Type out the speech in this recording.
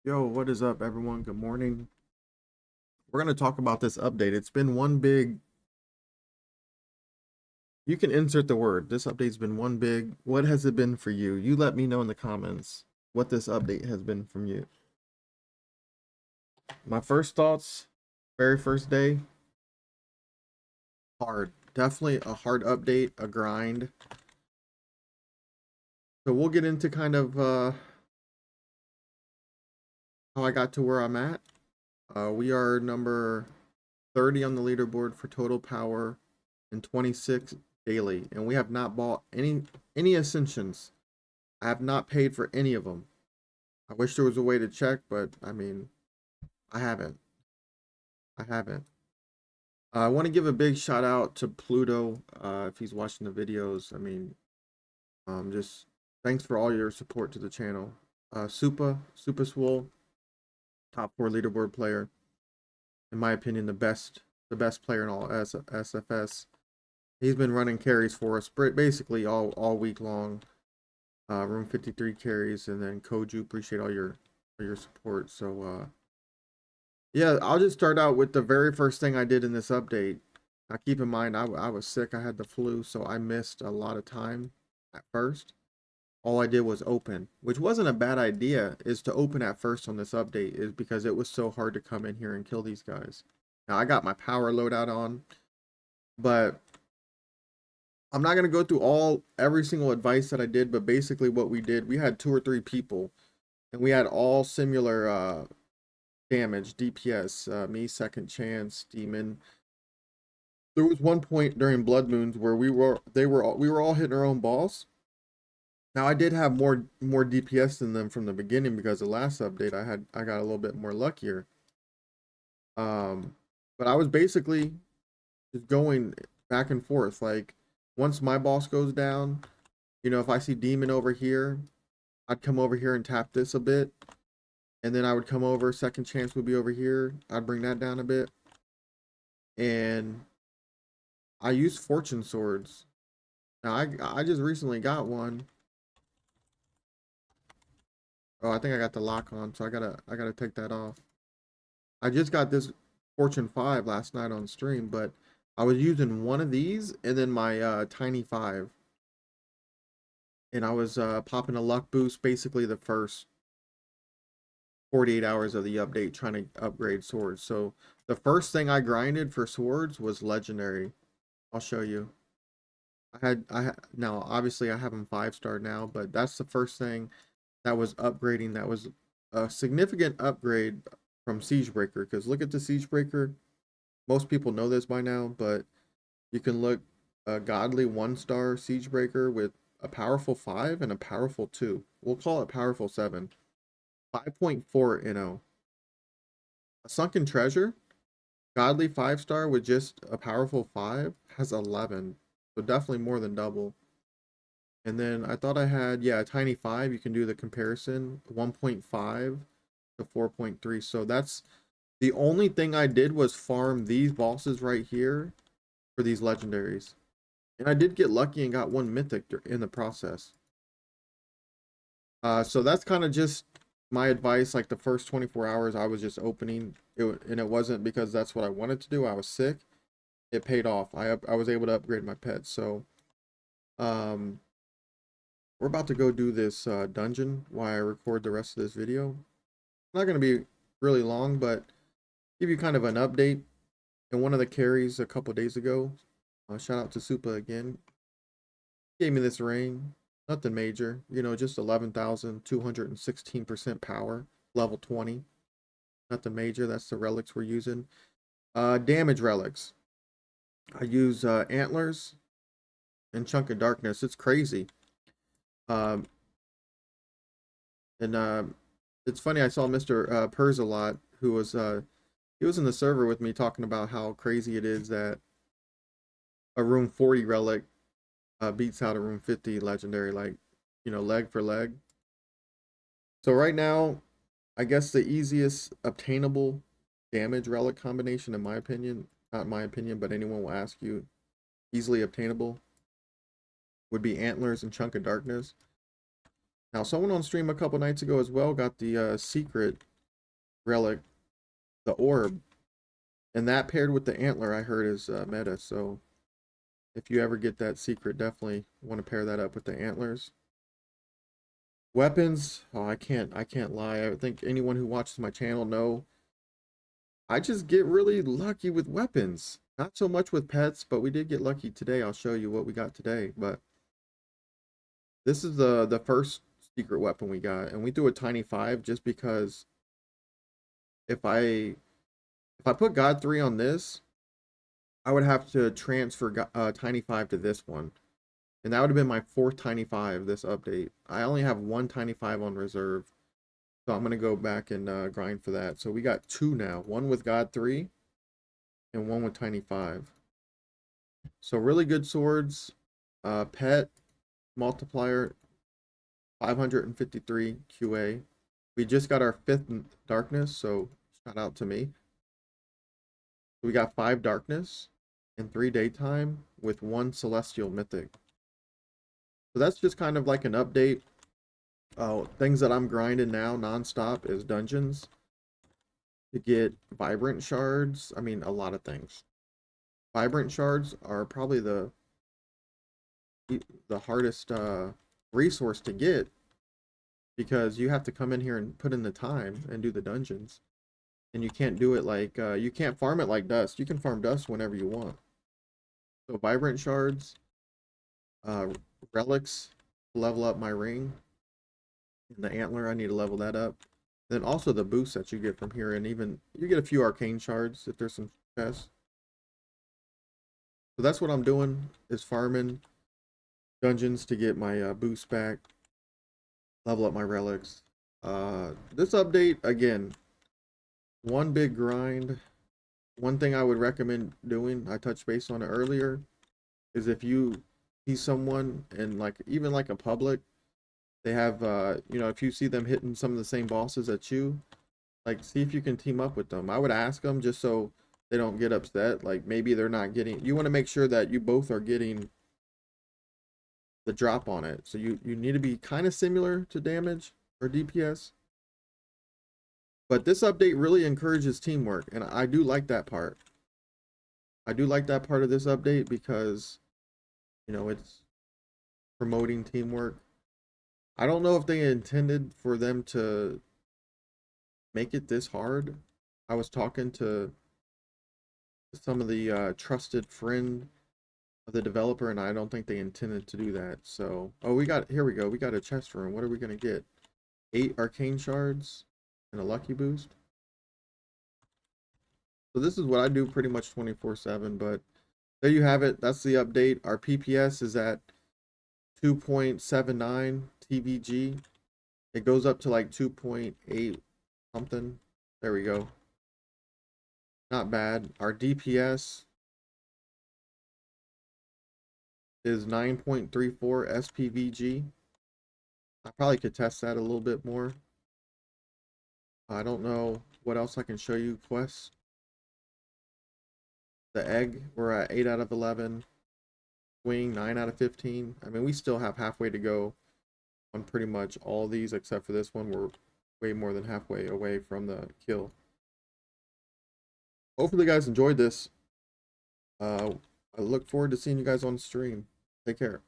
Yo, what is up, everyone? Good morning. We're going to talk about this update. It's been one big, you can insert the word. This update's been one big, what has it been for you? You let me know in the comments what this update has been from you. My first thoughts, very first day, hard. Definitely a hard update, a grind. So we'll get into kind of how I got to where I'm at. We are number 30 on the leaderboard for total power and 26 daily, and we have not bought any ascensions. I have not paid for any of them. I wish there was a way to check, but I mean, I haven't. I haven't. I want to give a big shout out to Pluto if he's watching the videos. I mean, just thanks for all your support to the channel. Supa Swole, top 4 leaderboard player. In my opinion, the best player in all SFS. He's been running carries for us basically all week long. Room 53 carries, and then Koju, appreciate all your support. So yeah, I'll just start out with the very first thing I did in this update. Now keep in mind I was sick, I had the flu, so I missed a lot of time at first. All I did was open, which wasn't a bad idea, is to open at first on this update, is because it was so hard to come in here and kill these guys. Now I got my power loadout on, but I'm not gonna go through every single advice that I did, but basically what we did, we had 2 or 3 people, and we had all similar damage, DPS, me, second chance, demon. There was one point during Blood Moons where we were all hitting our own balls. Now I did have more DPS than them from the beginning because the last update I got a little bit more luckier. Um, but I was basically just going back and forth. Like once my boss goes down, if I see demon over here, I'd come over here and tap this a bit, and then I would come over. Second chance would be over here. I'd bring that down a bit, and I use fortune swords. Now I just recently got one. Oh, I think I got the lock on, so I gotta take that off. I just got this Fortune 5 last night on stream, but I was using one of these and then my Tiny 5. And I was popping a luck boost basically the first 48 hours of the update trying to upgrade swords. So the first thing I grinded for swords was legendary. I'll show you. Now obviously I have them 5-star now, but that's the first thing that was upgrading. That was a significant upgrade from Siegebreaker, because look at the Siegebreaker. Most people know this by now, but you can look a godly 1-star Siegebreaker with a powerful 5 and a powerful 2. We'll call it powerful 7. 5.4 NO. A Sunken Treasure, godly 5-star with just a powerful 5 has 11. So definitely more than double. And then I thought I had, yeah, a Tiny 5. You can do the comparison, 1.5 to 4.3. So that's the only thing I did was farm these bosses right here for these legendaries. And I did get lucky and got one mythic in the process. So that's kind of just my advice. Like the first 24 hours, I was just opening it, and it wasn't because that's what I wanted to do. I was sick. It paid off. I was able to upgrade my pet. So um, we're about to go do this dungeon while I record the rest of this video. Not going to be really long, but give you kind of an update. And one of the carries a couple days ago, shout out to Supa again, gave me this ring. Nothing major, just 11,216% power, level 20. Nothing major. That's the relics we're using. Damage relics. I use antlers and chunk of darkness. It's crazy. Um, and it's funny. I saw Mr. Pers a lot, who was he was in the server with me talking about how crazy it is that a room 40 relic beats out a room 50 legendary, like leg for leg. So right now, I guess the easiest obtainable damage relic combination, in my opinion, not my opinion, but anyone will ask you, easily obtainable, would be Antlers and Chunk of Darkness. Now, someone on stream a couple nights ago as well got the secret relic, the orb, and that paired with the antler I heard is meta. So if you ever get that secret, definitely want to pair that up with the antlers. Weapons, oh, I can't lie. I think anyone who watches my channel know I just get really lucky with weapons. Not so much with pets, but we did get lucky today. I'll show you what we got today. But this is the first secret weapon we got, and we threw a tiny 5 just because if I put God 3 on this, I would have to transfer tiny 5 to this one. And that would have been my 4th tiny 5 this update. I only have 1 tiny 5 on reserve. So I'm going to go back and grind for that. So we got 2 now. One with God 3 and one with tiny 5. So really good swords. Pet multiplier 553 QA. We just got our 5th darkness, so shout out to me. We got 5 darkness and 3 daytime with 1 celestial mythic. So that's just kind of like an update. Things that I'm grinding now nonstop is dungeons to get vibrant shards. I mean, a lot of things. Vibrant shards are probably the hardest resource to get because you have to come in here and put in the time and do the dungeons. And you can't do it like, you can't farm it like dust. You can farm dust whenever you want. So vibrant shards, relics, level up my ring. And the antler, I need to level that up. Then also the boost that you get from here, and even you get a few arcane shards if there's some chests. So that's what I'm doing, is farming dungeons to get my boost back, level up my relics. This update, again, one big grind. One thing I would recommend doing, I touched base on it earlier, is if you see someone in like even like a public, they have you know, if you see them hitting some of the same bosses that you, like see if you can team up with them. I would ask them just so they don't get upset. Like maybe they're not getting, you want to make sure that you both are getting the drop on it. So you need to be kind of similar to damage or DPS. But this update really encourages teamwork, and I do like that part. I do like that part of this update because, you know, it's promoting teamwork. I don't know if they intended for them to make it this hard. I was talking to some of the trusted friend of the developer, and I don't think they intended to do that. So, oh, here we go. We got a chest room. What are we gonna get? 8 arcane shards and a lucky boost. So this is what I do pretty much 24/7, but there you have it. That's the update. Our PPS is at 2.79 TVG. It goes up to like 2.8 something. There we go. Not bad. Our DPS is 9.34 SPVG. I probably could test that a little bit more. I don't know what else I can show you. Quests. The egg, we're at 8 out of 11. Swing, 9 out of 15. I mean, we still have halfway to go on pretty much all these except for this one. We're way more than halfway away from the kill. Hopefully you guys enjoyed this. I look forward to seeing you guys on stream. Take care.